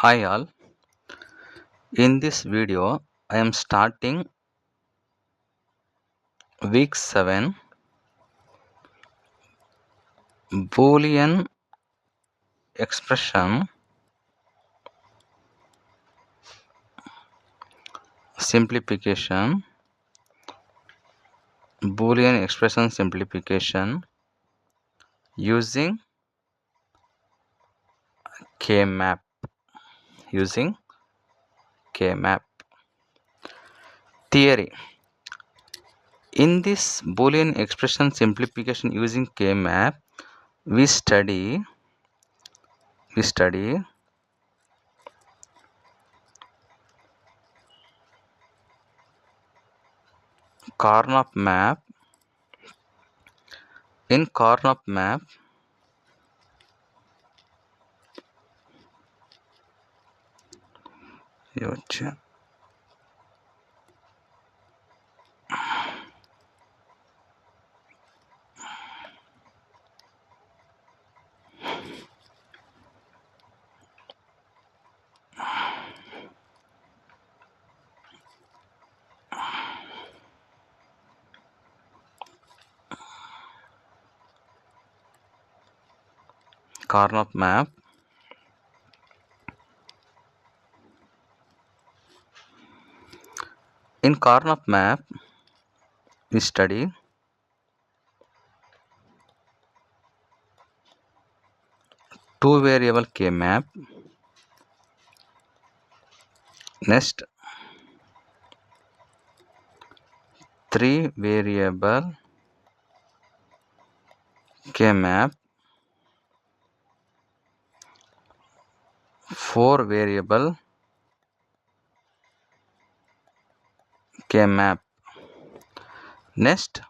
Hi all, in this video I am starting week 7 Boolean expression simplification Boolean expression simplification using K-map theory. In this Boolean expression simplification using K-map we study Karnaugh map. In Karnaugh map Karnaugh map. In Karnaugh map we study two variable K-map. Next, three variable K-map, four variable K-map. Next,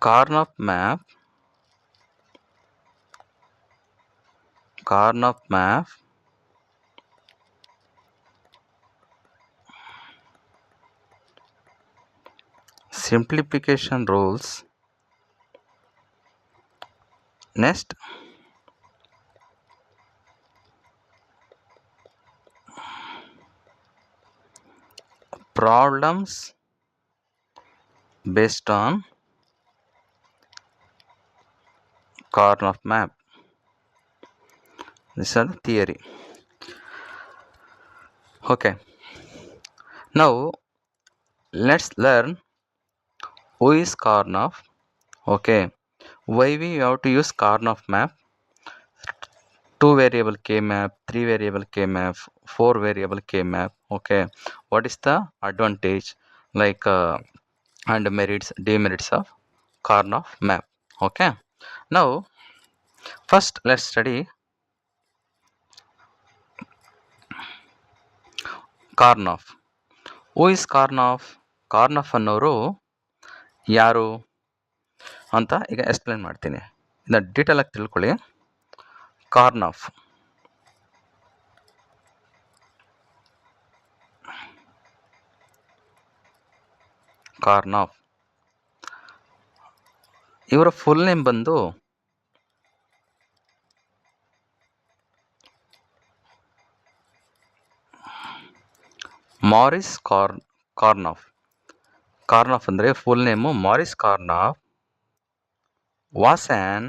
Karnaugh map simplification rules. Next, problems based on Karnaugh map. This is the theory. Okay. Now let's learn who is Karnaugh. Okay. Why we have to use Karnaugh map? Two variable K-map, three variable K-map, four variable K-map. Okay. What is the advantage and merits, demerits of Karnaugh map? Okay. Now, first let's study Karnaugh. Who is Karnaugh? Karnaugh ಅನ್ನೋರು ಯಾರು ಅಂತ ಈಗ explain ಮಾಡ್ತೀನಿ. ಇದನ್ನ detail ಆಗಿ ತಿಳ್ಕೊಳ್ಳಿ. Karnaugh ಇವರ full name ಬಂದು ಮಾರಿಸ್ ಕಾರ್ನಾಫ್. ಕಾರ್ನಾಫ್ ಅಂದರೆ full name Morris Karnaugh was an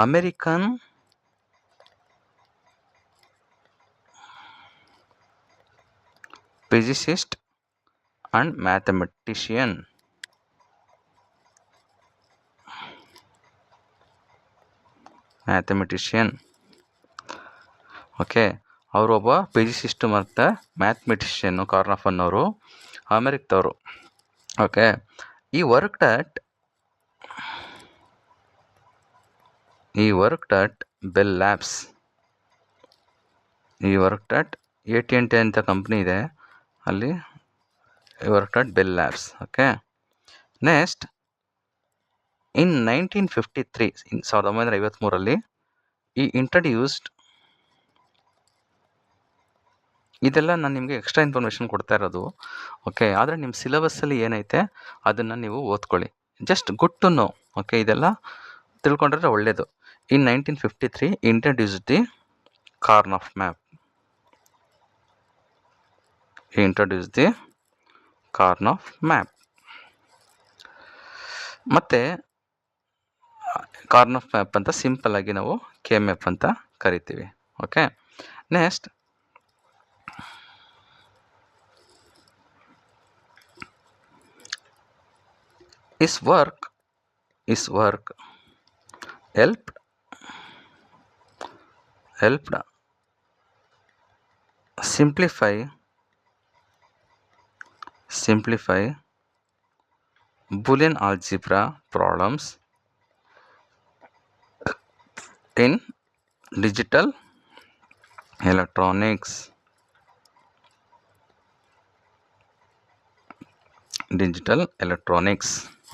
American physicist and mathematician. Okay, ಅವರು ಒಬ್ಬ ಫಿಸಿಸಿಸ್ಟ್ ಮತ್ತು ಮ್ಯಾಥಮೆಟಿಷಿಯನ್. ಕಾರ್ನಾಫ್ ಅನ್ನೋರು ಅಮೆರಿಕದವರು. ಓಕೆ, ಈ worked at Bell Labs. AT&T ಅಂತ ಕಂಪ್ನಿ ಇದೆ, ಅಲ್ಲಿ worked at Bell Labs. Okay, next in 1953 1953 ಈ ಇಂಟ್ರಡ್ಯೂಸ್ಡ್. ಇದೆಲ್ಲ ನಾನು ನಿಮಗೆ ಎಕ್ಸ್ಟ್ರಾ ಇನ್ಫಾರ್ಮೇಷನ್ ಕೊಡ್ತಾ ಇರೋದು. ಓಕೆ, ಆದರೆ ನಿಮ್ಮ ಸಿಲೆಬಸ್ಸಲ್ಲಿ ಏನೈತೆ ಅದನ್ನು ನೀವು ಓದ್ಕೊಳ್ಳಿ. Just good to know. Okay, ಇದೆಲ್ಲ ತಿಳ್ಕೊಂಡ್ರೆ ಒಳ್ಳೆಯದು. In 1953 introduced the Karnaugh map. Introduce the Karnaugh map. ಮತ್ತು ಕಾರ್ನಾಫ್ ಮ್ಯಾಪ್ ಅಂತ ಸಿಂಪಲ್ ಆಗಿ ನಾವು ಕೆ ಮ್ಯಾಪ್ ಅಂತ ಕರಿತೀವಿ. Okay, next His work helped simplify Boolean algebra problems in digital electronics.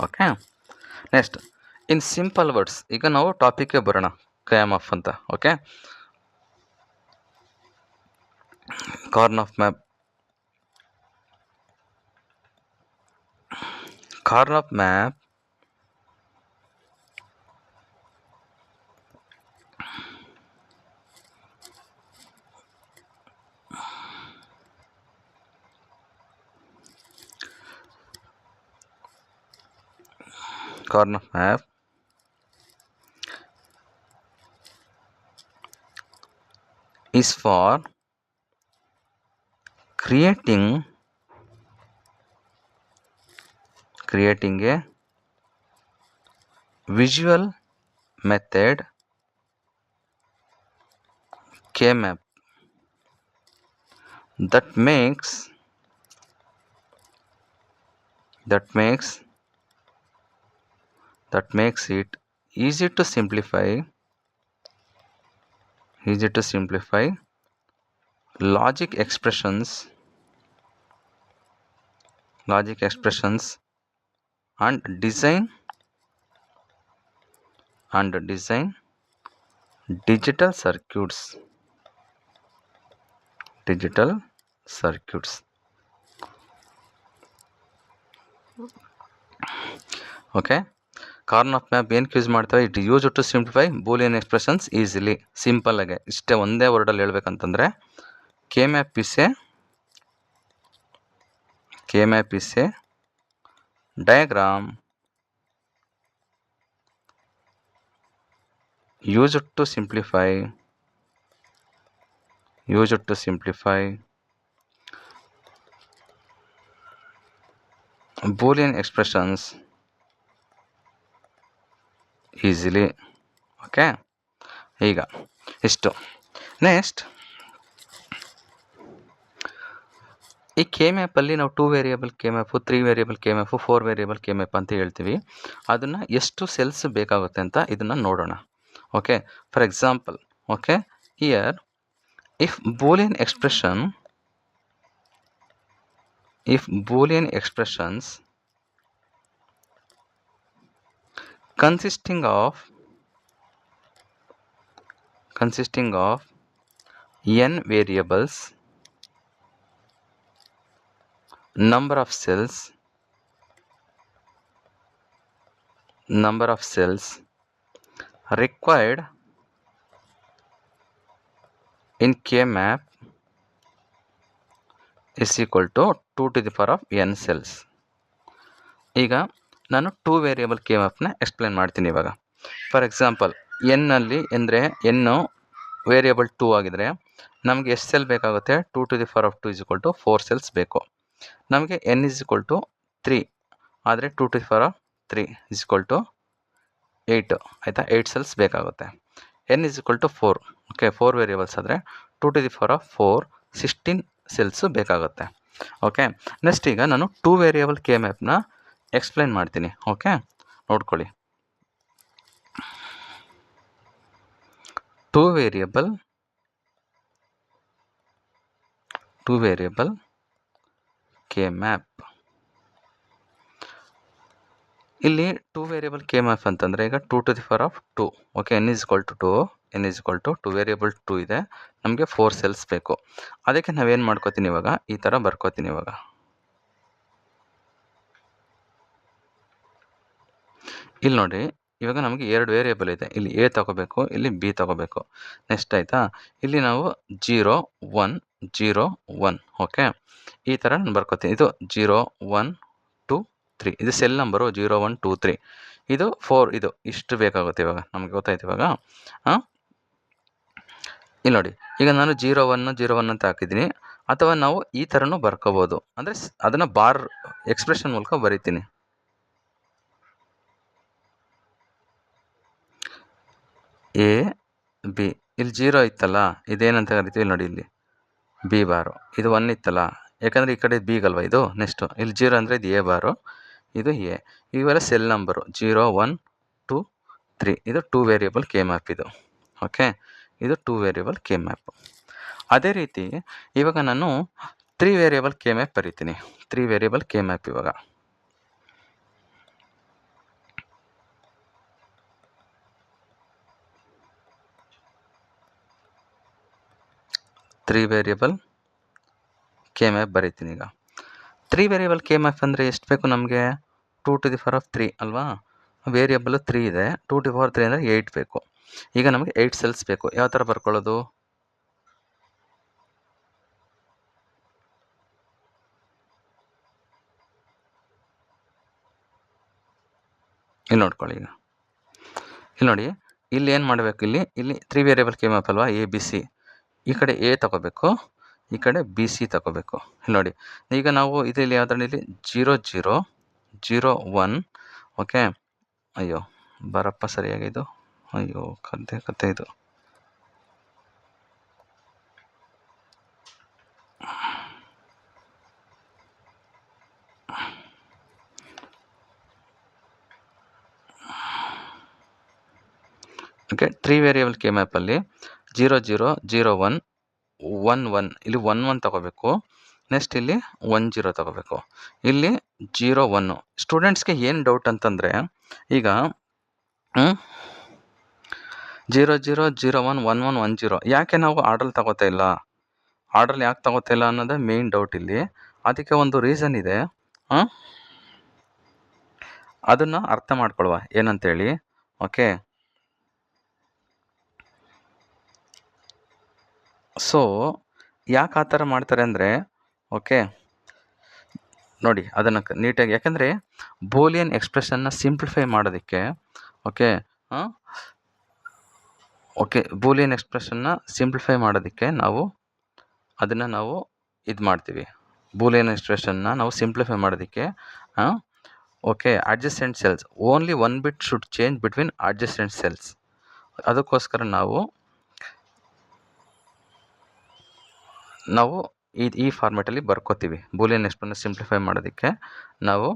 Okay, next in simple words. ಈಗ ನಾವು ಟಾಪಿಕ್ಗೆ ಬರೋಣ, KMF ಅಂತ. Okay, Karnaugh map. Karnaugh map is for creating a visual method K-map that makes it easy to simplify logic expressions and design digital circuits. Okay, Karnaugh map ಏನಕ್ಕೆ use ಮಾಡ್ತೇವೆ? It use to simplify Boolean expressions easily. Simple ಆಗಿ ಇಷ್ಟೇ ಒಂದೇ ವರ್ಡಲ್ಲಿ ಹೇಳ್ಬೇಕಂತಂದರೆ, K map is a diagram used to simplify Boolean expressions easily. Okay, ಈಗ ಇಷ್ಟು. Next, ಈ ಕೆ ಮ್ಯಾಪಲ್ಲಿ ನಾವು 2 variable K map, 3 variable K map, 4 variable K map ಅಂತ ಹೇಳ್ತೀವಿ. ಅದನ್ನು ಎಷ್ಟು ಸೆಲ್ಸ್ ಬೇಕಾಗುತ್ತೆ ಅಂತ ಇದನ್ನು ನೋಡೋಣ. Okay, for example, okay, here if Boolean expressions consisting of n variables, number of cells required in K-map is equal to 2 to the power of n cells. ಈಗ ನಾನು 2 ವೇರಿಯೇಬಲ್ ಕೆ ಮ್ಯಾಪ್ನ ಎಕ್ಸ್ಪ್ಲೇನ್ ಮಾಡ್ತೀನಿ ಇವಾಗ. For example, ಎನ್ನಲ್ಲಿ ಅಂದರೆ ಎನ್ನು variable 2 ಆಗಿದ್ರೆ ನಮಗೆ ಎಷ್ಟು cell ಬೇಕಾಗುತ್ತೆ? 2 to the power of 2 is equal to 4 cells ಬೇಕು. ನಮಗೆ n is equal to 3 ಆದರೆ 2 to the power of 3 is equal to 8 ಆಯಿತಾ? 8 cells ಬೇಕಾಗುತ್ತೆ. n is equal to 4. Okay, 4 variables ಆದರೆ 2 to the power of 4 16 cells ಬೇಕಾಗುತ್ತೆ. Okay, next ಈಗ ನಾನು 2 variable K ಮ್ಯಾಪ್ನ explain ಮಾಡ್ತೀನಿ. ಓಕೆ, ನೋಡ್ಕೊಳ್ಳಿ. 2 ವೇರಿಯೇಬಲ್ ಕೆ ಮ್ಯಾಪ್. ಇಲ್ಲಿ 2 ವೇರಿಯೇಬಲ್ ಕೆ ಮ್ಯಾಪ್ ಅಂತಂದರೆ ಈಗ 2 to the power of 2. Okay, n is equal to 2 variable 2 ಇದೆ, ನಮಗೆ 4 ಸೆಲ್ಸ್ ಬೇಕು. ಅದಕ್ಕೆ ನಾವೇನು ಮಾಡ್ಕೋತೀನಿ ಇವಾಗ? ಈ ಥರ ಬರ್ಕೋತೀನಿ ಇವಾಗ. ಇಲ್ಲಿ ನೋಡಿ, ಇವಾಗ ನಮಗೆ 2 ವೇರಿಯೇಬಲ್ ಇದೆ. ಇಲ್ಲಿ ಎ ತಗೋಬೇಕು, ಇಲ್ಲಿ ಬಿ ತಗೋಬೇಕು. ನೆಕ್ಸ್ಟ್ ಆಯಿತಾ, ಇಲ್ಲಿ ನಾವು 0 1 0 1 ಓಕೆ, ಈ ಥರ ನಾನು ಬರ್ಕೋತೀನಿ. ಇದು 0 1 2 3 ಇದು ಸೆಲ್ ನಂಬರು 0 1 2 3. ಇದು 4, ಇದು ಇಷ್ಟು ಬೇಕಾಗುತ್ತೆ ಇವಾಗ ನಮಗೆ ಗೊತ್ತಾಯ್ತು ಇವಾಗ. ಇಲ್ಲಿ ನೋಡಿ, ಈಗ ನಾನು 0 1 0 1 ಅಂತ ಹಾಕಿದ್ದೀನಿ. ಅಥವಾ ನಾವು ಈ ಥರನೂ ಬರ್ಕೋಬೋದು, ಅಂದರೆ ಅದನ್ನು ಬಾರ್ ಎಕ್ಸ್ಪ್ರೆಷನ್ ಮೂಲಕ ಬರಿತೀನಿ. ಎ ಬಿ, ಇಲ್ಲಿ 0 ಇತ್ತಲ್ಲ, ಇದೇನಂತ ಕರಿತೀವಿ ನೋಡಿ, ಇಲ್ಲಿ ಬಿ ಬಾರು. ಇದು 1 ಇತ್ತಲ್ಲ, ಯಾಕಂದರೆ ಈ ಕಡೆ ಬಿಗಲ್ವ ಇದು. ನೆಕ್ಸ್ಟು ಇಲ್ಲಿ 0 ಅಂದರೆ ಇದು ಎ ಬಾರು, ಇದು ಎ. ಇವೆಲ್ಲ ಸೆಲ್ ನಂಬರು 0 1 2 3. ಇದು 2 ವೇರಿಯೇಬಲ್ ಕೆ ಮ್ಯಾಪ್ ಇದು. ಓಕೆ, ಇದು 2 ವೇರಿಯೇಬಲ್ ಕೆ ಮ್ಯಾಪ್. ಅದೇ ರೀತಿ ಇವಾಗ ನಾನು 3 ವೇರಿಯೇಬಲ್ ಕೆ ಮ್ಯಾಪ್ ಬರೀತೀನಿ. 3 ವೇರಿಯೇಬಲ್ ಕೆ ಮ್ಯಾಪ್ ಇವಾಗ ತ್ರೀ ವೇರಿಯೇಬಲ್ ಕೆ ಮ್ಯಾಪ್ ಬರೀತೀನಿ. ಈಗ 3 ವೇರಿಯೇಬಲ್ ಕೆ ಮ್ಯಾಪ್ ಅಂದರೆ ಎಷ್ಟು ಬೇಕು ನಮಗೆ? 2 to the power of 3 ಅಲ್ವಾ? ವೇರಿಯೇಬಲ್ 3 ಇದೆ, 2 to the power 3 ಅಂದರೆ 8 ಬೇಕು. ಈಗ ನಮಗೆ 8 ಸೆಲ್ಸ್ ಬೇಕು. ಯಾವ ಥರ ಬರ್ಕೊಳ್ಳೋದು? ಇಲ್ಲಿ ನೋಡ್ಕೊಳ್ಳಿ. ಈಗ ಇಲ್ಲಿ ನೋಡಿ, ಇಲ್ಲಿ ಏನು ಮಾಡಬೇಕು, ಇಲ್ಲಿ 3 ವೇರಿಯೇಬಲ್ ಕೆ ಮ್ಯಾಪ್ ಅಲ್ವಾ, ಎ ಬಿ ಸಿ. ಈ ಕಡೆ ಎ ತಗೋಬೇಕು, ಈ ಕಡೆ ಬಿ ಸಿ ತಗೋಬೇಕು. ಇಲ್ಲಿ ನೋಡಿ, ಈಗ ನಾವು ಇದರಲ್ಲಿ ಯಾವುದ್ರಲ್ಲಿ 0 0 0 1 ಓಕೆ. ಅಯ್ಯೋ ಬರಪ್ಪ ಸರಿಯಾಗಿ ಇದು, ಅಯ್ಯೋ ಕತೆ ಇದು. ಓಕೆ, 3 ವೇರಿಯೇಬಲ್ ಕೆ ಮ್ಯಾಪಲ್ಲಿ 0 0 0 1 1 1, ಇಲ್ಲಿ 1 1 ತಗೋಬೇಕು. ನೆಕ್ಸ್ಟ್ ಇಲ್ಲಿ 1 0 ತಗೋಬೇಕು. ಇಲ್ಲಿ 0 1. ಸ್ಟೂಡೆಂಟ್ಸ್ಗೆ ಏನು ಡೌಟ್ ಅಂತಂದರೆ, ಈಗ 0 0 0 1 1 1 1 0 ಯಾಕೆ ನಾವು ಆರ್ಡ್ರಲ್ಲಿ ತಗೋತಾ ಇಲ್ಲ? ಆರ್ಡ್ರಲ್ಲಿ ಯಾಕೆ ತಗೋತಾ ಇಲ್ಲ ಅನ್ನೋದೇ ಮೇನ್ ಡೌಟ್ ಇಲ್ಲಿ. ಅದಕ್ಕೆ ಒಂದು ರೀಸನ್ ಇದೆ, ಅದನ್ನು ಅರ್ಥ ಮಾಡ್ಕೊಳ್ವ ಏನಂತೇಳಿ. ಓಕೆ, ಸೊ ಯಾಕೆ ಆ ಥರ ಮಾಡ್ತಾರೆ ಅಂದರೆ, ಓಕೆ ನೋಡಿ ಅದನ್ನು ನೀಟಾಗಿ, ಯಾಕಂದರೆ ಬೂಲಿಯನ್ ಎಕ್ಸ್ಪ್ರೆಷನ್ನ ಸಿಂಪ್ಲಿಫೈ ಮಾಡೋದಕ್ಕೆ, ಓಕೆ ಓಕೆ ಬೂಲಿಯನ್ ಎಕ್ಸ್ಪ್ರೆಷನ್ನ ಸಿಂಪ್ಲಿಫೈ ಮಾಡೋದಕ್ಕೆ ನಾವು ಅದನ್ನು ನಾವು ಇದು ಮಾಡ್ತೀವಿ. ಬೂಲಿಯನ್ ಎಕ್ಸ್ಪ್ರೆಷನ್ನ ನಾವು ಸಿಂಪ್ಲಿಫೈ ಮಾಡೋದಕ್ಕೆ okay, adjacent cells only 1 bit should change between adjacent cells. ಅದಕ್ಕೋಸ್ಕರ ನಾವು ಈ ಫಾರ್ಮೆಟಲ್ಲಿ ಬರ್ಕೋತೀವಿ. ಬೂಲಿಯನ್ ಎಕ್ಸ್ಪ್ರೆಷನ್ನ ಸಿಂಪ್ಲಿಫೈ ಮಾಡೋದಕ್ಕೆ ನಾವು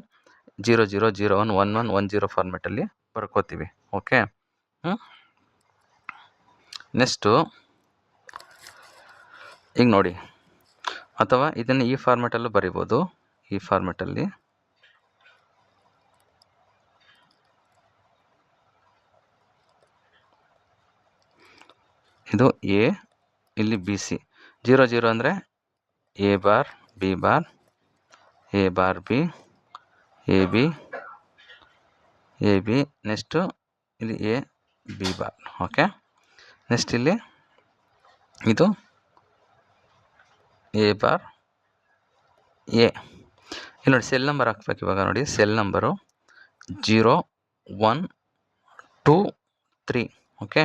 0 0 0 1 1 1 1 0 ಫಾರ್ಮೆಟಲ್ಲಿ ಬರ್ಕೋತೀವಿ. ಓಕೆ, ನೆಕ್ಸ್ಟು ಈಗ ನೋಡಿ, ಅಥವಾ ಇದನ್ನು ಈ ಫಾರ್ಮೆಟಲ್ಲೂ ಬರಿಬೋದು. ಈ ಫಾರ್ಮೆಟಲ್ಲಿ ಇದು ಎ, ಇಲ್ಲಿ ಬಿ ಸಿ. 0 0 ಅಂದರೆ A bar B bar, A bar B, A B A B. Next ಇಲ್ಲಿ A B bar. Okay, next ಇಲ್ಲಿ ಇದು ಎ ಬಾರ್ ಎ. ಇಲ್ಲಿ ನೋಡಿ, ಸೆಲ್ ನಂಬರ್ ಹಾಕ್ಬೇಕು ಇವಾಗ. ನೋಡಿ, ಸೆಲ್ ನಂಬರು 0 1 2 3 ಓಕೆ,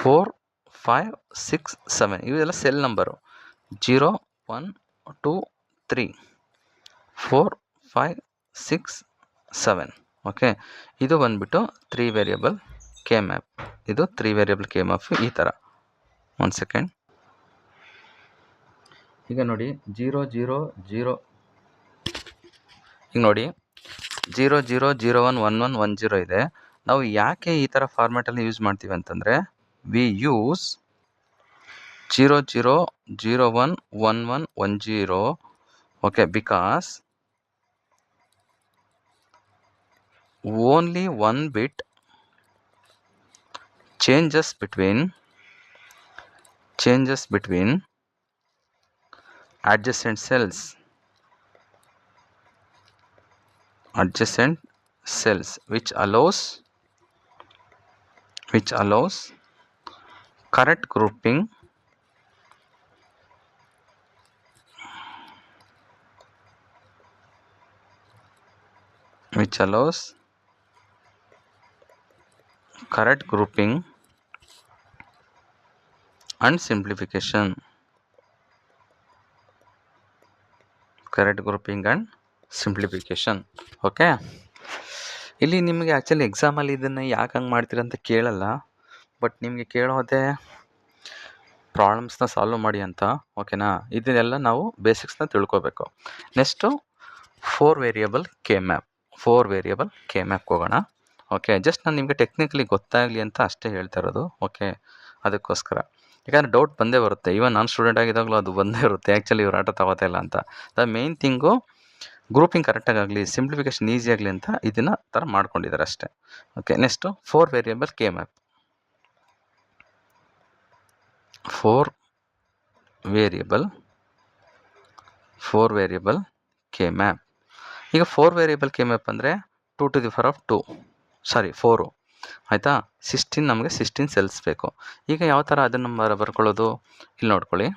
4 5 6 7 ಇವೆಲ್ಲ ಸೆಲ್ ನಂಬರು. 0 1 2 3 4 5 6 7 ಓಕೆ. ಇದು ಬಂದುಬಿಟ್ಟು 3 ವೇರಿಯೇಬಲ್ ಕೆ ಮ್ಯಾಪ್. ಇದು 3 ವೇರಿಯೇಬಲ್ ಕೆ ಮ್ಯಾಪ್ ಈ ಥರ. 1 ಸೆಕೆಂಡ್. ಈಗ ನೋಡಿ 0 0 0, ಈಗ ನೋಡಿ 0 0 0 1 1 1 1 0 ಇದೆ. ನಾವು ಯಾಕೆ ಈ ಥರ ಫಾರ್ಮ್ಯಾಟಲ್ಲಿ ಯೂಸ್ ಮಾಡ್ತೀವಿ ಅಂತಂದರೆ, we use 0 0 0 1 1 1 1 0 okay, because only 1 bit changes between adjacent cells which allows which allows correct grouping which allows correct grouping and simplification. Correct grouping and simplification. Okay, ಇಲ್ಲಿ ನಿಮಗೆ ಆ್ಯಕ್ಚುಲಿ ಎಕ್ಸಾಮಲ್ಲಿ ಇದನ್ನು ಯಾಕೆ ಹಂಗೆ ಮಾಡ್ತೀರ ಅಂತ ಕೇಳಲ್ಲ, ಬಟ್ ನಿಮಗೆ ಕೇಳೋದೇ ಪ್ರಾಬ್ಲಮ್ಸ್ನ ಸಾಲ್ವ್ ಮಾಡಿ ಅಂತ. ಓಕೆನಾ, ಇದನ್ನೆಲ್ಲ ನಾವು ಬೇಸಿಕ್ಸ್ನ ತಿಳ್ಕೊಬೇಕು. Next 4 variable K map. 4 variable K ಮ್ಯಾಪ್ಗೆ ಹೋಗೋಣ. ಓಕೆ, ಜಸ್ಟ್ ನಾನು ನಿಮಗೆ ಟೆಕ್ನಿಕಲಿ ಗೊತ್ತಾಗಲಿ ಅಂತ ಅಷ್ಟೇ ಹೇಳ್ತಾ ಇರೋದು. ಓಕೆ, ಅದಕ್ಕೋಸ್ಕರ, ಯಾಕಂದರೆ ಡೌಟ್ ಬಂದೇ ಬರುತ್ತೆ. ಈವನ್ ನಾನು ಸ್ಟೂಡೆಂಟ್ ಆಗಿದ್ದಾಗಲೂ ಅದು ಬಂದೇ ಇರುತ್ತೆ, ಆ್ಯಕ್ಚುಲಿ ಇವ್ರು ಆಟ ತಗೋತಾ ಇಲ್ಲ ಅಂತ. ದ ಮೇನ್ ಥಿಂಗು ಗ್ರೂಪಿಂಗ್ ಕರೆಕ್ಟಾಗಿ ಆಗಲಿ, ಸಿಂಪ್ಲಿಫಿಕೇಶನ್ ಈಸಿ ಆಗಲಿ ಅಂತ ಇದನ್ನು ಥರ ಮಾಡ್ಕೊಂಡಿದ್ದಾರೆ ಅಷ್ಟೇ. Okay, next 4 variable K map. 4 variable K map. ಈಗ 4 ವೇರಿಯಬಲ್ ಕೆ ಮ್ಯಾಪ್ ಅಂದರೆ 2 to the power of 2, ಸಾರಿ 4 ಆಯಿತಾ. 16 ನಮಗೆ 16 ಸೆಲ್ಸ್ ಬೇಕು. ಈಗ ಯಾವ ಥರ ಅದನ್ನು ಬರ್ಕೊಳ್ಳೋದು, ಇಲ್ಲಿ ನೋಡ್ಕೊಳ್ಳಿ.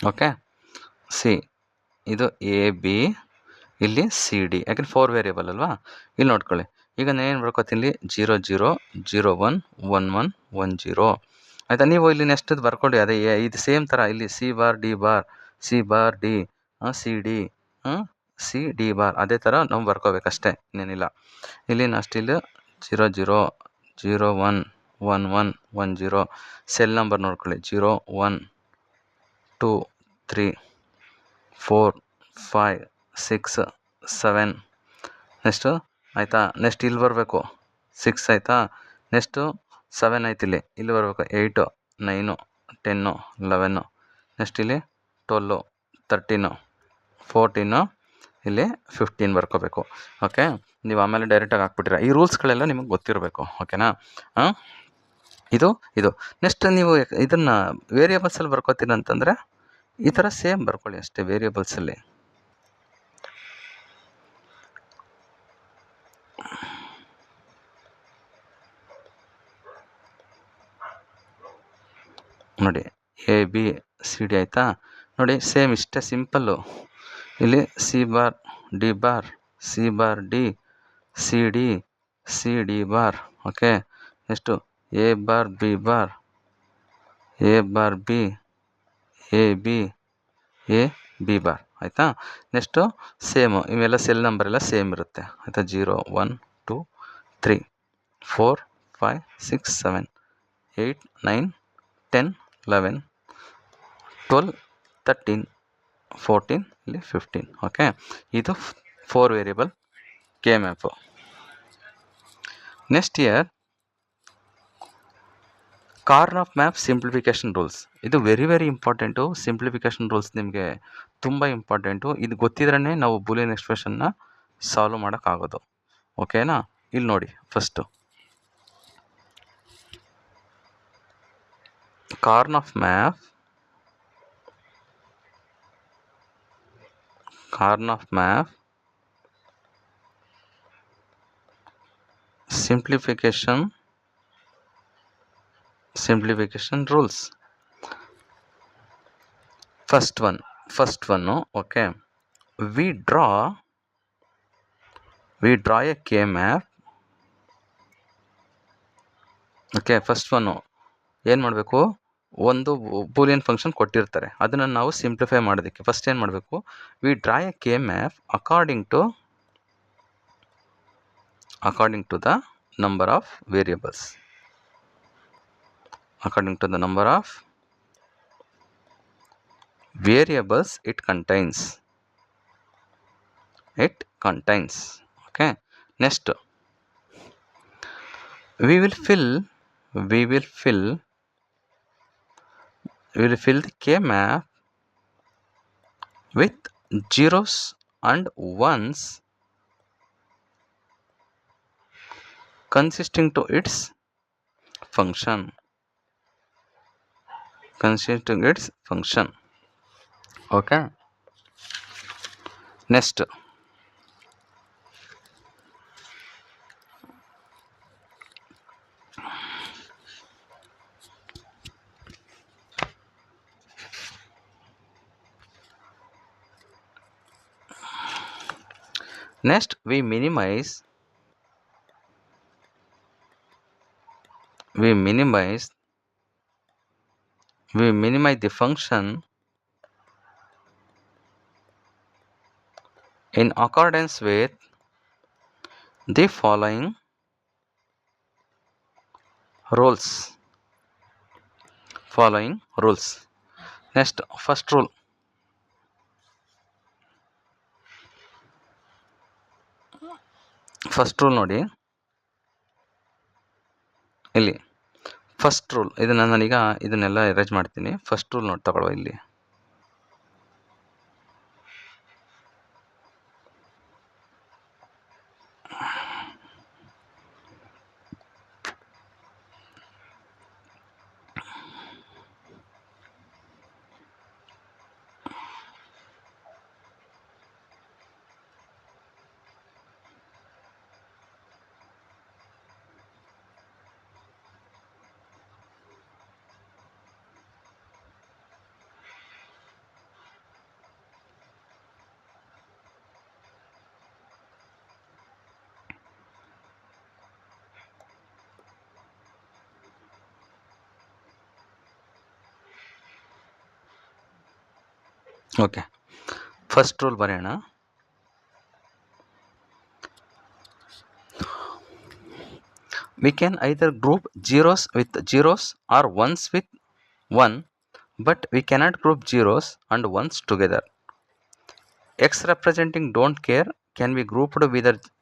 ಓಕೆ, ಸಿ ಇದು ಎ ಬಿ, ಇಲ್ಲಿ ಸಿ ಡಿ, ಯಾಕಂದ್ರೆ 4 ವೇರಿಯಬಲ್ ಅಲ್ವಾ. ಇಲ್ಲಿ ನೋಡ್ಕೊಳ್ಳಿ, ಈಗ ನಾನು ಏನು ಬರ್ಕೋತೀನಿ, 0 0 0 1 1 1 1 0 ಆಯಿತಾ. ನೀವು ಇಲ್ಲಿ ನೆಕ್ಸ್ಟ್ ಬರ್ಕೊಳ್ಳಿ, ಅದೇ ಇದು ಸೇಮ್ ಥರ ಇಲ್ಲಿ C bar D bar, C bar D, C D, C D bar, ಅದೇ ಥರ ನಾವು ಬರ್ಕೋಬೇಕಷ್ಟೇ, ಇನ್ನೇನಿಲ್ಲ. ಇಲ್ಲಿ ನೆಕ್ಸ್ಟ್ ಇಲ್ಲಿ 0 0 0 1 1 1 1 0 ಸೆಲ್ ನಂಬರ್ ನೋಡ್ಕೊಳ್ಳಿ, 0 1 2 3 4 5 6 7 ನೆಕ್ಸ್ಟು ಆಯಿತಾ. ನೆಕ್ಸ್ಟ್ ಇಲ್ಲಿ ಬರಬೇಕು 6 ಆಯಿತಾ. ನೆಕ್ಸ್ಟು 7 ಆಯ್ತು, ಇಲ್ಲಿ ಬರಬೇಕು 8 9 10 11 ನೆಕ್ಸ್ಟ್ ಇಲ್ಲಿ 12 13 14 ಇಲ್ಲಿ 15 ಬರ್ಕೋಬೇಕು. ಓಕೆ, ನೀವು ಆಮೇಲೆ ಡೈರೆಕ್ಟಾಗಿ ಹಾಕ್ಬಿಟ್ಟಿರ. ಈ ರೂಲ್ಸ್ಗಳೆಲ್ಲ ನಿಮಗೆ ಗೊತ್ತಿರಬೇಕು. ಓಕೆನಾ. ಇದು ನೆಕ್ಸ್ಟ್ ನೀವು ಇದನ್ನು ವೇರಿಯಬಲ್ಸಲ್ಲಿ ಬರ್ಕೋತೀರ ಅಂತಂದರೆ ಈ ಥರ ಸೇಮ್ ಬರ್ಕೊಳ್ಳಿ ಅಷ್ಟೇ ವೇರಿಯಬಲ್ಸಲ್ಲಿ. ನೋಡಿ ಎ ಬಿ ಸಿ ಡಿ ಆಯಿತಾ. ನೋಡಿ ಸೇಮ್ ಇಷ್ಟೇ ಸಿಂಪಲ್ಲು. ಇಲ್ಲಿ C bar D bar, C bar D, C D, C D bar. Okay, next A bar B bar, A bar B, A B, A B bar ಆಯಿತಾ. Next same ಇವೆಲ್ಲ cell number ಎಲ್ಲ same ಇರುತ್ತೆ ಆಯಿತಾ. 0 1 2 3 4 5 6 7 8 9 10 11 12 13 14 ಇಲ್ಲಿ 15. Okay, ಇದು 4 variable K map. Next here Karnaugh map simplification rules. ಇದು very very important. Simplification rules ನಿಮಗೆ ತುಂಬ ಇಂಪಾರ್ಟೆಂಟು. ಇದು ಗೊತ್ತಿದ್ರೇ ನಾವು ಬೂಲಿಯನ್ ಎಕ್ಸ್ಪ್ರೆಷನ್ನ ಸಾಲ್ವ್ ಮಾಡೋಕ್ಕಾಗೋದು. ಓಕೆನಾ. ಇಲ್ಲಿ ನೋಡಿ, first Karnaugh map simplification rules. First one, okay, we draw a K map. Okay, first one ಏನು ಮಾಡಬೇಕು, ಒಂದು ಬೂಲಿಯನ್ ಫಂಕ್ಷನ್ ಕೊಟ್ಟಿರ್ತಾರೆ, ಅದನ್ನು ನಾವು ಸಿಂಪ್ಲಿಫೈ ಮಾಡೋದಕ್ಕೆ ಫಸ್ಟ್ ಏನು ಮಾಡಬೇಕು, we draw a K map according to the number of variables. According to the number of variables it contains. Okay, next we will fill the K map with zeros and ones consisting to its function. Okay. Next, we minimize the function in accordance with the following rules. Next, first rule. ನೋಡಿ ಇಲ್ಲಿ first rule. ನಾನೀಗ ಇದನ್ನೆಲ್ಲ arrange ಮಾಡ್ತೀನಿ. First rule ನೋಡಿ ತಗೊಳ್ಳುವ ಇಲ್ಲಿ. Okay, first rule ಬರೆಯೋಣ. We can either group zeros with zeros or ones with 1, but we cannot group zeros and ones together. X representing don't care can be grouped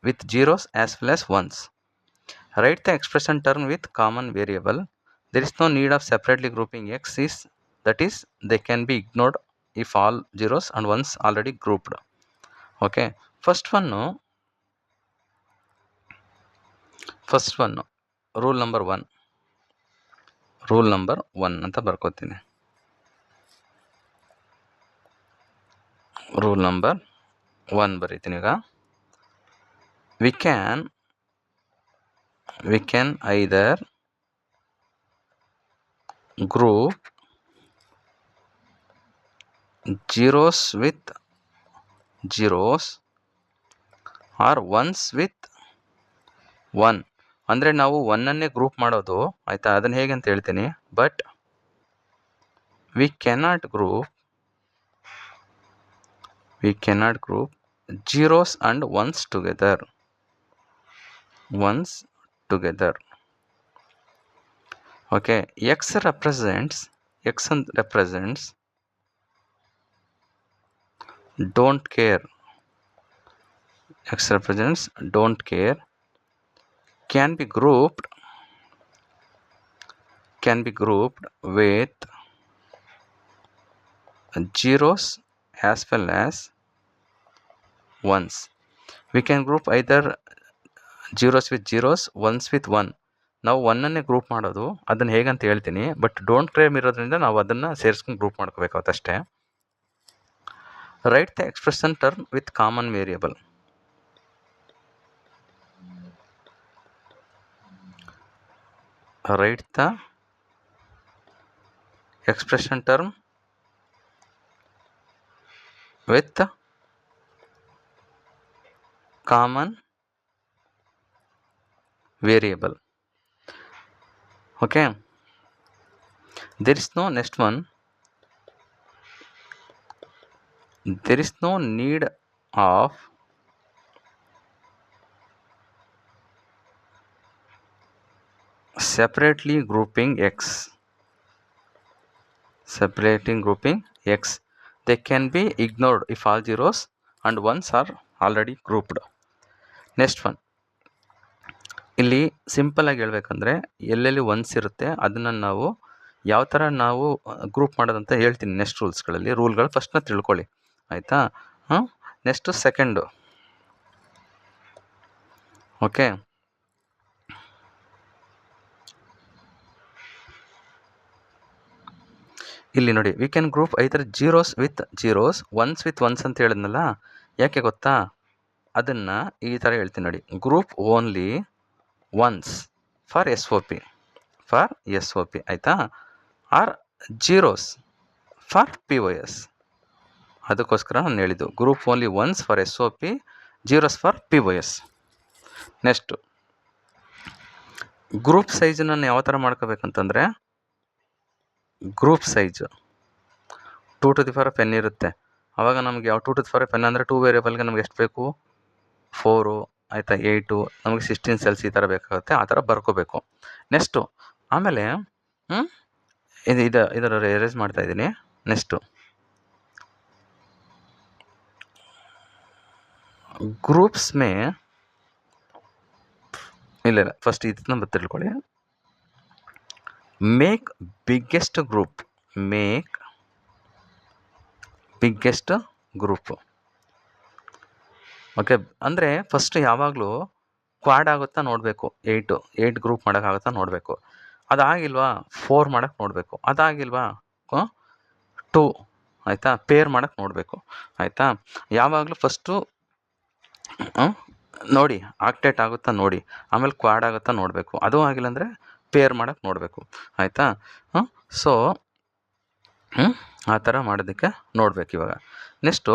with zeros as well as ones. Write the expression term with common variable. There is no need of separately grouping X, that is they can be ignored if all zeros and ones already grouped. Okay, first one rule number one ಅಂತ ಬರ್ಕೋತೀನಿ. Rule number 1 ಬರೀತೀನಿ. ಈಗ we can either group zeros with zeros or ones with 1. ಅಂದರೆ ನಾವು ಒನ್ನನ್ನೇ group ಮಾಡೋದು, ಆಯಿತಾ? ಅದನ್ನು ಹೇಗೆ ಅಂತ ಹೇಳ್ತೀನಿ. But we cannot group zeros and ones together. Okay, X represents don't care. X represents don't care can be grouped with zeros as well as ones. We can group either zeros with zeros, ones with 1. ನಾವು ಒನ್ನನ್ನೇ group ಮಾಡೋದು, ಅದನ್ನು ಹೇಗಂತ ಹೇಳ್ತೀನಿ. But don't care ಇರೋದ್ರಿಂದ ನಾವು ಅದನ್ನು ಸೇರಿಸ್ಕೊಂಡು group ಮಾಡ್ಕೋಬೇಕಾಗತ್ತಷ್ಟೇ. Write the expression term with common variable. Write the expression term with common variable. Okay, there is no next one. There is no need of separating grouping X. They can be ignored if all zeros and ones are already grouped. Next one, ಇಲ್ಲಿ simple ಆಗಿ ಹೇಳ್ಬೇಕಂದ್ರೆ ಎಲ್ಲೆಲ್ಲಿ once ಇರುತ್ತೆ ಅದನ್ನು ನಾವು ಯಾವ ಥರ ನಾವು ಗ್ರೂಪ್ ಮಾಡೋದಂತ ಹೇಳ್ತೀನಿ ನೆಕ್ಸ್ಟ್ ರೂಲ್ಸ್ಗಳಲ್ಲಿ. ರೂಲ್ಗಳು ಫಸ್ಟ್ನ ತಿಳ್ಕೊಳ್ಳಿ, ಆಯಿತಾ? Next second. ಓಕೆ, ಇಲ್ಲಿ ನೋಡಿ, we can group either zeros with zeros, ones with ones ಅಂತ ಹೇಳಿದ್ನಲ್ಲ, ಯಾಕೆ ಗೊತ್ತಾ? ಅದನ್ನು ಈ ಥರ ಹೇಳ್ತೀನಿ ನೋಡಿ. Group only ones for S O P ಆಯಿತಾ? Or zeros for P O S. ಅದಕ್ಕೋಸ್ಕರ ನಾನು ಹೇಳಿದ್ದು group only ones for S O P, zeros for P O S. Next group ಸೈಜನ್ನು ಯಾವ ಥರ ಮಾಡ್ಕೋಬೇಕಂತಂದರೆ, ಗ್ರೂಪ್ ಸೈಜು 2n ಇರುತ್ತೆ. ಆವಾಗ ನಮಗೆ ಯಾವ 2n ಅಂದರೆ 2 ವೇರಿಯಬಲ್ಗೆ ನಮ್ಗೆ ಎಷ್ಟು ಬೇಕು? 4 ಆಯಿತಾ, 8, ನಮಗೆ 16 ಸೆಲ್ಸ್ ಈ ಥರ ಬೇಕಾಗುತ್ತೆ. ಆ ಥರ ಬರ್ಕೋಬೇಕು. ನೆಕ್ಸ್ಟು ಆಮೇಲೆ ಇದರ ಎರೇಸ್ ಮಾಡ್ತಾಯಿದ್ದೀನಿ. ನೆಕ್ಸ್ಟು ಗ್ರೂಪ್ಸ್ ಮೇ ಇಲ್ಲ ಫಸ್ಟ್ ಇದನ್ನ ತಿಳ್ಕೊಳ್ಳಿ. Make biggest group. ಓಕೆ, ಅಂದರೆ ಫಸ್ಟ್ ಯಾವಾಗಲೂ ಕ್ವಾಡ್ ಆಗುತ್ತಾ ನೋಡಬೇಕು. 8 ಗ್ರೂಪ್ ಮಾಡೋಕ್ಕಾಗುತ್ತಾ ನೋಡಬೇಕು. ಅದಾಗಿಲ್ವಾ 4 ಮಾಡೋಕ್ಕೆ ನೋಡಬೇಕು. ಅದಾಗಿಲ್ವಾ 2 ಆಯಿತಾ, ಪೇರ್ ಮಾಡೋಕ್ಕೆ ನೋಡಬೇಕು. ಆಯಿತಾ, ಯಾವಾಗಲೂ ಫಸ್ಟು ನೋಡಿ ಆಕ್ಟೇಟ್ ಆಗುತ್ತಾ ನೋಡಿ, ಆಮೇಲೆ ಕ್ವಾಡ್ ಆಗುತ್ತಾ ನೋಡಬೇಕು. ಅದು ಆಗಿಲ್ಲ ಅಂದರೆ ಪೇರ್ ಮಾಡೋಕ್ಕೆ ನೋಡಬೇಕು. ಆಯಿತಾ? ಸೊ ಆ ಥರ ಮಾಡೋದಕ್ಕೆ ನೋಡಬೇಕು. ಇವಾಗ ನೆಕ್ಸ್ಟು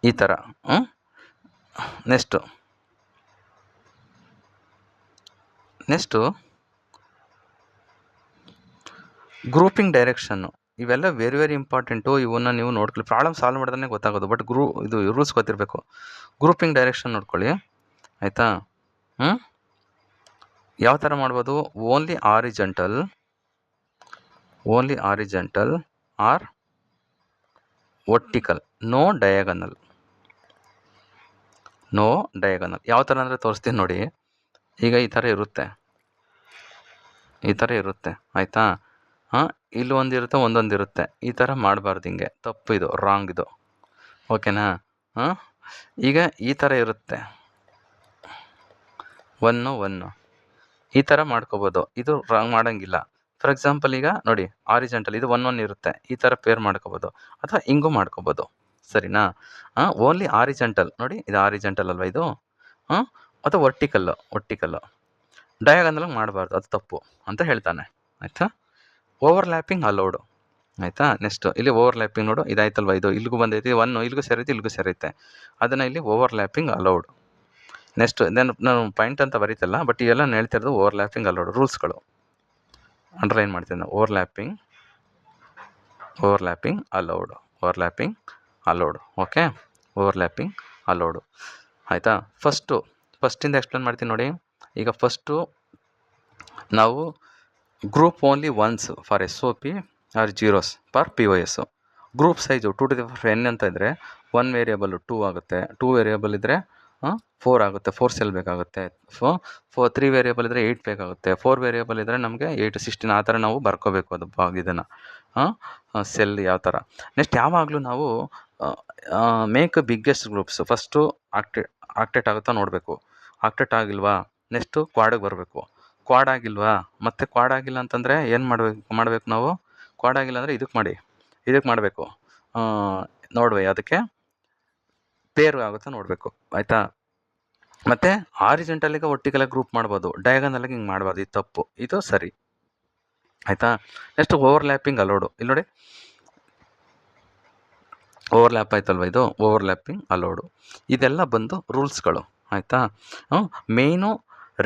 ಈ ಥರ. Next grouping direction. ಇವೆಲ್ಲ ವೆರಿ ವೆರಿ ಇಂಪಾರ್ಟೆಂಟು. ಇವನ್ನ ನೀವು ನೋಡ್ಕೊಳ್ಳಿ. ಪ್ರಾಬ್ಲಮ್ ಸಾಲ್ವ್ ಮಾಡಿದ್ರೆ ಗೊತ್ತಾಗೋದು, ಬಟ್ ಇದು ರೂಲ್ಸ್ ಗೊತ್ತಿರಬೇಕು. ಗ್ರೂಪಿಂಗ್ ಡೈರೆಕ್ಷನ್ ನೋಡ್ಕೊಳ್ಳಿ. ಆಯಿತಾ? ಯಾವ ಥರ ಮಾಡ್ಬೋದು? Only horizontal or vertical, no diagonal. ಯಾವ ಥರ ಅಂದರೆ ತೋರಿಸ್ತೀನಿ ನೋಡಿ. ಈಗ ಈ ಥರ ಇರುತ್ತೆ. ಆಯಿತಾ? ಇಲ್ಲಿ ಒಂದಿರುತ್ತೆ, ಒಂದೊಂದಿರುತ್ತೆ. ಈ ಥರ ಮಾಡಬಾರ್ದು. ಹಿಂಗೆ ತಪ್ಪು, ಇದು ರಾಂಗ್ ಇದು. ಓಕೆನಾ? ಈಗ ಈ ಥರ ಇರುತ್ತೆ, 1 ಈ ಥರ ಮಾಡ್ಕೋಬೋದು. ಇದು ರಾಂಗ್ ಮಾಡೋಂಗಿಲ್ಲ. ಫಾರ್ ಎಕ್ಸಾಂಪಲ್ ಈಗ ನೋಡಿ, ಆರಿಜೆಂಟಲ್ ಇದು 1 ಇರುತ್ತೆ. ಈ ಥರ ಪೇರ್ ಮಾಡ್ಕೋಬೋದು, ಅಥವಾ ಹಿಂಗೂ ಮಾಡ್ಕೋಬೋದು. ಸರಿನಾ? ಓನ್ಲಿ ಆರಿಜೆಂಟಲ್ ನೋಡಿ, ಇದು ಆರಿಜೆಂಟಲ್ ಅಲ್ವಾ ಇದು, ಅಥವಾ ವರ್ಟಿಕಲ್ಲು. ಡಯಾಗನಲ್ ಮಾಡಬಾರ್ದು, ಅದು ತಪ್ಪು ಅಂತ ಹೇಳ್ತಾನೆ. ಆಯಿತಾ? Overlapping allowed. ಆಯಿತಾ? ನೆಕ್ಸ್ಟು ಇಲ್ಲಿ ಓವರ್ಲ್ಯಾಪಿಂಗ್ ನೋಡು, ಇದಾಯ್ತಲ್ವ, ಇದು ಇಲ್ಲಿಗೂ ಬಂದೈತಿ, 1 ಇಲ್ಲಿಗೂ ಸೇರೈತೆ. ಅದನ್ನು ಇಲ್ಲಿ ಓವರ್ಲ್ಯಾಪಿಂಗ್ ಅಲೌಡ್. ನೆಕ್ಸ್ಟ್ ನಾನು ಪಾಯಿಂಟ್ ಅಂತ ಬರೀತಲ್ಲ, ಬಟ್ ಇವೆಲ್ಲ ನಾನು ಹೇಳ್ತಿರೋದು ಓವರ್ಲ್ಯಾಪಿಂಗ್ ಅಲೌಡ್ ರೂಲ್ಸ್ಗಳು. ಅಂಡರ್ಲೈನ್ ಮಾಡ್ತೀನಿ ನಾನು. Overlapping allowed. Okay, overlapping allowed. ಆಯಿತಾ? ಫಸ್ಟಿಂದ ಎಕ್ಸ್ಪ್ಲೇನ್ ಮಾಡ್ತೀನಿ ನೋಡಿ. ಈಗ ಫಸ್ಟು ನಾವು group only ones for S O P or zeros for P O S. Group size 2n ಅಂತ ಇದ್ದರೆ 1 ವೇರಿಯಬಲ್ 2 ಆಗುತ್ತೆ. 2 ವೇರಿಯಬಲ್ ಇದ್ದರೆ 4 ಆಗುತ್ತೆ. 4 ಸೆಲ್ ಬೇಕಾಗುತ್ತೆ. 3 ವೇರಿಯಬಲ್ ಇದ್ದರೆ 8 ಬೇಕಾಗುತ್ತೆ. 4 ವೇರಿಯಬಲ್ ಇದ್ದರೆ ನಮಗೆ 8, 16 ಆ ಥರ ನಾವು ಬರ್ಕೋಬೇಕು. ಅದು ಇದನ್ನು ಸೆಲ್ ಯಾವ ಥರ. ನೆಕ್ಸ್ಟ್ ಯಾವಾಗಲೂ ನಾವು make biggest groups. First octet ಆಗುತ್ತಾ ನೋಡಬೇಕು. ಆಕ್ಟೇಟ್ ಆಗಿಲ್ವಾ, ನೆಕ್ಸ್ಟು ಕ್ವಾಡಿಗೆ ಬರಬೇಕು. ಕ್ವಾಡ್ ಆಗಿಲ್ವಾ, ಮತ್ತೆ ಕ್ವಾಡ್ ಆಗಿಲ್ಲ ಅಂತಂದರೆ ಏನು ಮಾಡಬೇಕು ನಾವು? ಕ್ವಾಡ್ ಆಗಿಲ್ಲ ಅಂದರೆ ಇದಕ್ಕೆ ಮಾಡಬೇಕು. ನೋಡುವೆ ಅದಕ್ಕೆ ಪೇರು ಆಗುತ್ತಾ ನೋಡಬೇಕು. ಆಯಿತಾ? ಮತ್ತು ಆರಿಜೆಂಟಲಿಗೆ ವರ್ಟಿಕಲಾಗಿ ಗ್ರೂಪ್ ಮಾಡ್ಬೋದು, ಡಯಾಗನಲಾಗಿ ಹಿಂಗೆ ಮಾಡಬಾರ್ದು. ಇದು ತಪ್ಪು, ಇದು ಸರಿ. ಆಯಿತಾ? Next overlapping allowed. ಇಲ್ಲಿ ನೋಡಿ, ಓವರ್ಲ್ಯಾಪ್ ಆಯ್ತಲ್ವ, ಇದು ಓವರ್ಲ್ಯಾಪಿಂಗ್ ಅಲೌಡು. ಇದೆಲ್ಲ ಬಂದು ರೂಲ್ಸ್ಗಳು. ಆಯಿತಾ? Main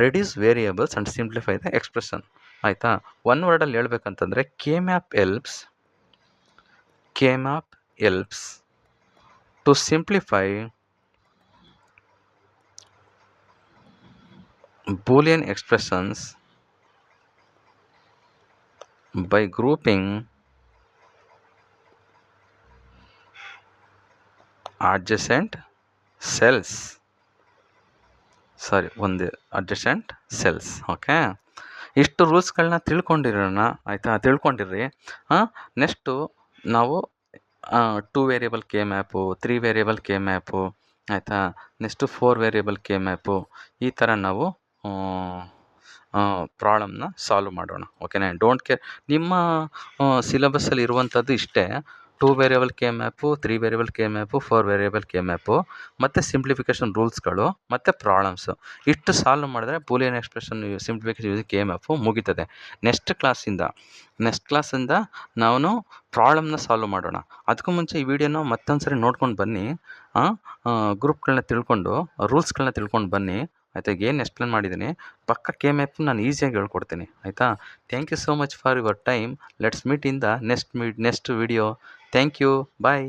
reduce variables and simplify the expression. ಆಯಿತಾ? 1 ವರ್ಡಲ್ಲಿ ಹೇಳ್ಬೇಕಂತಂದರೆ K map helps to simplify Boolean expressions by grouping adjacent cells. Okay, ಇಷ್ಟು ರೂಲ್ಸ್ಗಳನ್ನ ತಿಳ್ಕೊಂಡಿರೋಣ. ಆಯಿತಾ? ತಿಳ್ಕೊಂಡಿರ್ರಿ. ನೆಕ್ಸ್ಟು ನಾವು 2 variable K map, 3 variable K map, ಆಯಿತಾ. Next 4 variable K map. ಈ ಥರ ನಾವು ಪ್ರಾಬ್ಲಮ್ನ ಸಾಲ್ವ್ ಮಾಡೋಣ. ಓಕೆನಾ. Don't care. ನಿಮ್ಮ ಸಿಲೆಬಸ್ಸಲ್ಲಿ ಇರುವಂಥದ್ದು ಇಷ್ಟೇ. 2 variable K map, 3 variable K map, 4 variable K map, ಮತ್ತು ಸಿಂಪ್ಲಿಫಿಕೇಷನ್ ರೂಲ್ಸ್ಗಳು, ಮತ್ತು ಪ್ರಾಬ್ಲಮ್ಸು. ಇಷ್ಟು ಸಾಲ್ವ್ ಮಾಡಿದ್ರೆ Boolean expression simplification using K map ಮುಗೀತದೆ. ನೆಕ್ಸ್ಟ್ ಕ್ಲಾಸಿಂದ ನಾವು ಪ್ರಾಬ್ಲಮ್ನ ಸಾಲ್ವ್ ಮಾಡೋಣ. ಅದಕ್ಕೂ ಮುಂಚೆ ಈ ವಿಡಿಯೋನ ಮತ್ತೊಂದು ಸರಿ ನೋಡ್ಕೊಂಡು ಬನ್ನಿ. ಗ್ರೂಪ್ಗಳನ್ನ ತಿಳ್ಕೊಂಡು, ರೂಲ್ಸ್ಗಳನ್ನ ತಿಳ್ಕೊಂಡು ಬನ್ನಿ. ಆಯಿತಾ. ಏನು ಎಕ್ಸ್ಪ್ಲೇನ್ ಮಾಡಿದ್ದೀನಿ ಪಕ್ಕ ಕೆ ಮ್ಯಾಪ್ ನಾನು ಈಸಿಯಾಗಿ ಹೇಳ್ಕೊಡ್ತೀನಿ. ಆಯಿತಾ. Thank you so much for your time. Let's meet in the next video. Thank you. Bye.